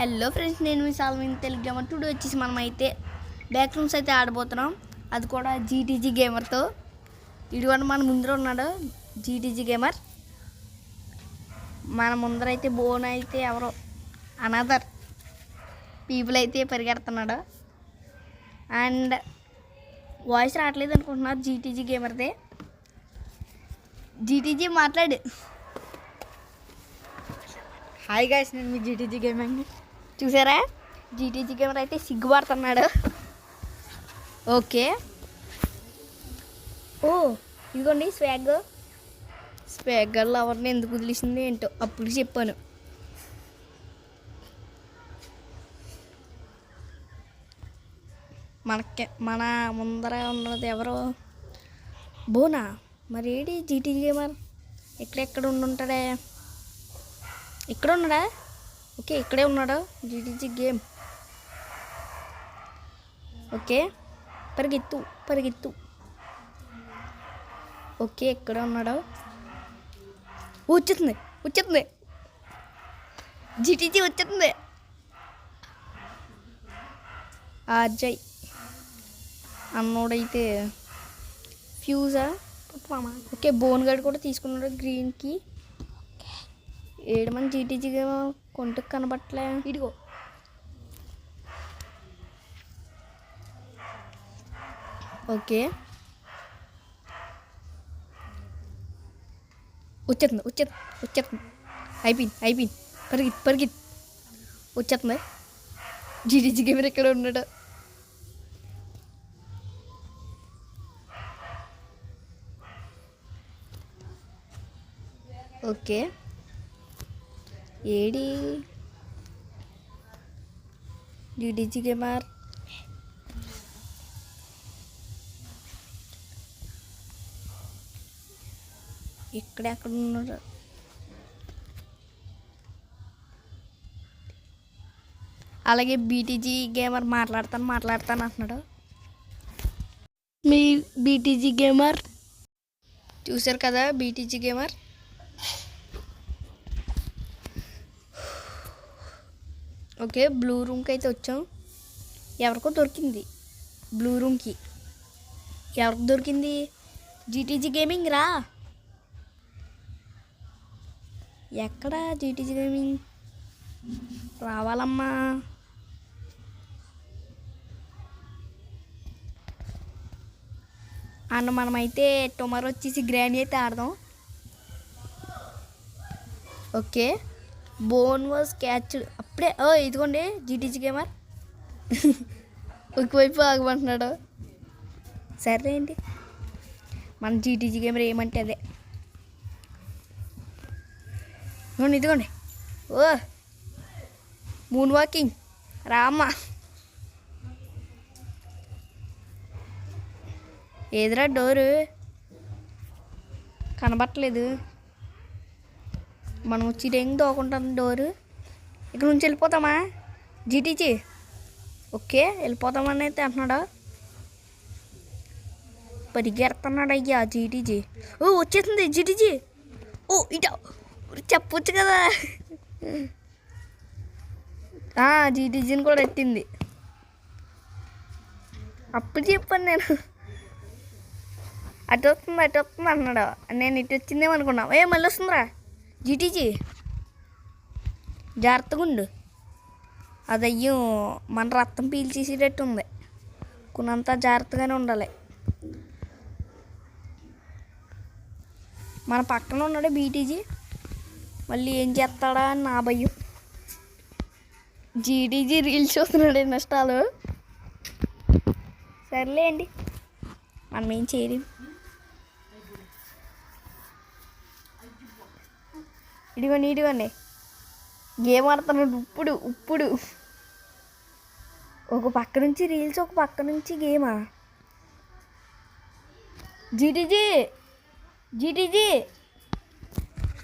Hello friends, నేను మీ సాల్విన్ Telegram. Today వచ్చేసి మనమైతే బ్యాక్ రూమ్స్ అయితే ఆడబోతున్నాం. అది కూడా జీటీజీ గేమర్తో. ఇటువంటి మన ముందర ఉన్నాడు జీటీజీ గేమర్. మన ముందర అయితే బోన్ అయితే ఎవరో అనదర్ పీపుల్ అయితే పరిగెడుతున్నాడు. అండ్ వాయిస్ రావట్లేదు అనుకుంటున్నారు జీటీజీ గేమర్దే. జీటీజీ మాట్లాడు. హాయ్ గైస్, నేను మీ జీటీజీ గేమింగ్. చూసారా, జీటీజీ గేమర్ అయితే సిగ్గుపడుతున్నాడు. ఓకే, ఓ ఇదిగోండి స్వాగర్ లవర్ని ఎందుకు వదిలేసింది ఏంటో అప్పుడు చెప్పాను. మన ముందర ఉన్నది ఎవరో బోనా. మరి ఏంటి జీటీజీ గేమర్ ఎక్కడ ఉండుంటాడే? ఇక్కడ ఉన్నాడా? ఓకే, ఇక్కడే ఉన్నాడు జీటీజీ గేమ్. ఓకే, పరిగెత్తు. ఓకే, ఇక్కడే ఉన్నాడు. వచ్చేస్తుంది జీటీజీ వచ్చేస్తుంది. అజయ్ అన్నోడైతే ఫ్యూజా. ఓకే, బోన్ గడ్ కూడా తీసుకున్నాడు గ్రీన్కి. 7 మంది జీటీజీ గేమ్ కొంటకు కనబట్టలే. ఇదిగో ఓకే, వచ్చేస్తుంది. అయిపోయింది. పరిగెత్తి వచ్చేస్తుంది. జీటీజీ గేమర్ ఎక్కడ ఉన్నాడు? ఓకే, ఏడి జీటీజీ గేమర్? ఎక్కడ ఉన్నాడు? అలాగే బీటీజీ గేమర్ మాట్లాడతాను అంటున్నాడు. మీ బీటీజీ గేమర్ చూశారు కదా, బీటీజీ గేమర్. ఓకే, బ్లూ రూమ్కి అయితే వచ్చాం. ఎవరికో దొరికింది బ్లూ రూమ్కి. ఎవరికి దొరికింది? జీటీజీ గేమింగ్ రా. ఎక్కడ జీటీజీ గేమింగ్? రావాలమ్మా. అండ్ మనమైతే టుమారో వచ్చేసి గ్రాండ్ అయితే ఆడదాం. Okay, bone was cached. అప్పుడే ఇదిగోండి జీటీజీ గేమర్ ఒకవైపు ఆగమంటున్నాడు. సరే అండి, మన జీటీజీ గేమర్ ఏమంటే అదే. ఇదిగోండి, ఓ మూన్ వాకింగ్ రామ్మ. ఏదిరా డోరు? కనబట్టలేదు. మనం వచ్చి రేంగ్ దోకుంటాం డోరు. ఇక్కడ నుంచి వెళ్ళిపోతామా జీటీజీ? ఓకే, వెళ్ళిపోతామని అయితే అంటున్నాడా. పరిగెడుతున్నాడు అయ్యా జీటీజీ. వచ్చేసింది జీటీజీ. ఇట చెప్పొచ్చు కదా. జీటీజీని కూడా ఎత్తింది. అప్పుడు చెప్పాను నేను. అటు వస్తుంది అన్నాడు. నేను ఇటు వచ్చిందేమనుకున్నా. మళ్ళీ వస్తుందిరా జీటీజీ. జాగ్రత్తగా ఉండు. అదయ్యో మన రక్తం పీల్చేసేటట్టు ఉంది. కొన్నంత జాగ్రత్తగానే ఉండాలి. మన పక్కన ఉన్నాడే బీటీజీ. మళ్ళీ ఏం చేస్తాడా అని నా భయం. జీటీజీ రీల్స్ చూస్తున్నాడు ఇన్స్టాలో. సర్లే అండి, మనం ఏం చేయలేం. ఇదిగోండి గేమ్ ఆడుతున్నాడు ఇప్పుడు. ఒక పక్క నుంచి రీల్స్, ఒక పక్క నుంచి గేమా. జీటీజీ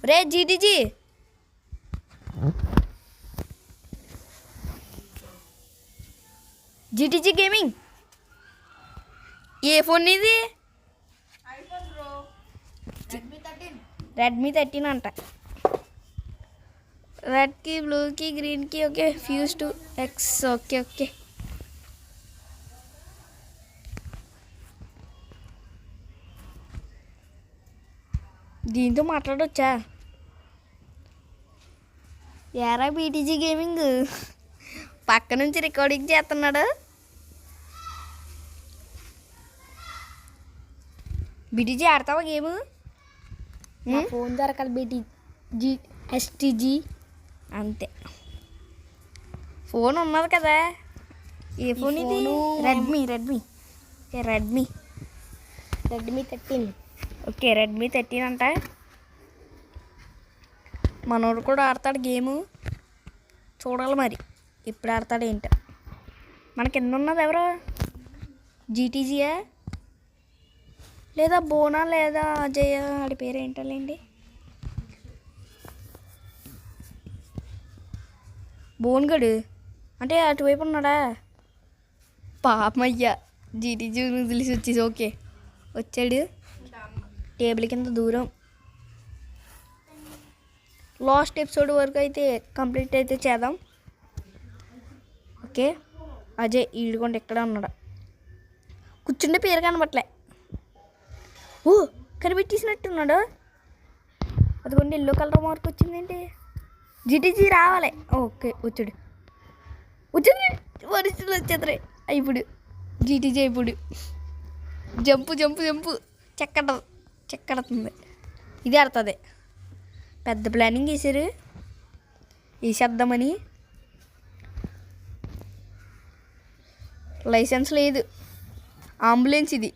రే జీటీజీ. జీటీజీ గేమింగ్. ఏ ఫోన్ ఇది? రెడ్మీ 13 అంట. రెడ్కి బ్లూకి గ్రీన్కి okay fuse to X okay okay దీంతో మాట్లాడొచ్చా యారా బీటీజీ గేమింగ్ పక్క నుంచి రికార్డింగ్ చేస్తున్నాడు బీటీజీ ఆడతావా గేమ్ ఫోన్ దొరకాలి బీటీ ఎస్టీజీ అంతే ఫోన్ ఉన్నది కదా ఏ ఫోన్ ఇది Redmi Redmi Redmi 13 okay Redmi 13 అంట మనోడు కూడా ఆడతాడు గేము చూడాలి మరి ఎప్పుడు ఆడతాడు ఏంటో మనకి ఎన్ని ఉన్నది ఎవరో జీటీజీయా లేదా బోనా లేదా అజయ్ ఆడి పేరు ఏంటలేండి బోన్గడు అంటే అటువైపు ఉన్నాడా పాపమయ్యా జీటీజీ తెలిసి వచ్చేసి ఓకే వచ్చాడు టేబుల్ కింద దూరం లాస్ట్ ఎపిసోడ్ వరకు అయితే కంప్లీట్ అయితే చేద్దాం ఓకే అజయ్ ఈడుకోండి ఎక్కడ ఉన్నాడా కూర్చుంటే పేరు కనబట్లే ఓ కనిపెట్టేసినట్టున్నాడు అదిగోండి ఎల్లో కలర్ మార్క్ వచ్చిందేంటి జీటీజీ రావాలి ఓకే వచ్చాడు వచ్చింది పరిస్థితులు వచ్చేద్దరే ఇప్పుడు జీటీజీ ఇప్పుడు జంపు జంపు జంపు చెక్కడుతుంది ఇది ఆడుతుంది పెద్ద ప్లానింగ్ వేసారు వేసేద్దామని లైసెన్స్ లేదు అంబులెన్స్ ఇది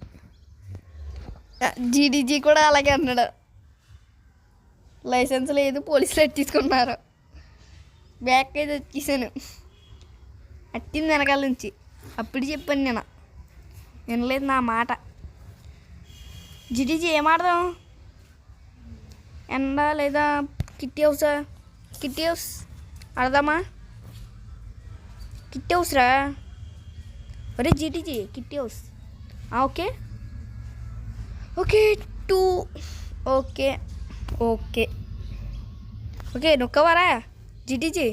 జీడీజీ కూడా అలాగే అన్నాడు లైసెన్స్ లేదు పోలీసులు ఎట్టించుకున్నారు బ్యాక్ అయితే వచ్చేసాను అట్టింది వెనకాల నుంచి అప్పుడు చెప్పాను నేను వినలేదు నా మాట జీడీజీ ఏం ఆడదాం ఎండ లేదా కిట్టి హౌసా కిట్టి హౌస్ ఆడదామా కిట్టి హౌస్ రా ఒరే GTG kitty house okay okay 2 okay okay okay నొక్కవారా జీటీజీ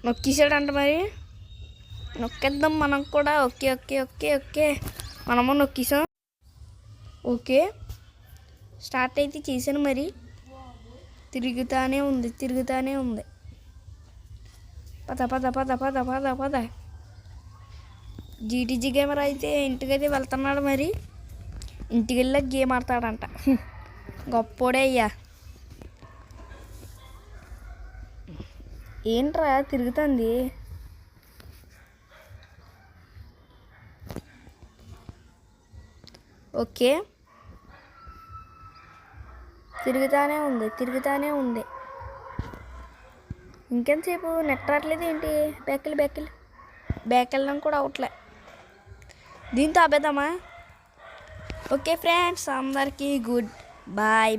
నొక్కేసాడంట మరి నొక్కేద్దాం మనం కూడా ఓకే ఓకే ఓకే ఓకే మనము నొక్కేసాం ఓకే స్టార్ట్ అయితే చేశాను మరి తిరుగుతానే ఉంది పద పద పద పద పద పద జీటీజీ గేమర్ అయితే ఇంటికైతే వెళ్తున్నాడు మరి ఇంటికి వెళ్ళి గేమ్ ఆడతాడంట గొప్పోడే అయ్యా ఏంట్రా తిరుగుతుంది ఓకే తిరుగుతానే ఉంది ఇంకెంతసేపు నెట్ రావట్లేదు ఏంటి బ్యాక్ వెళ్ళడం కూడా అవట్లే దీంతో ఆపేద్దామా ఓకే ఫ్రెండ్స్ అందరికీ గుడ్ బాయ్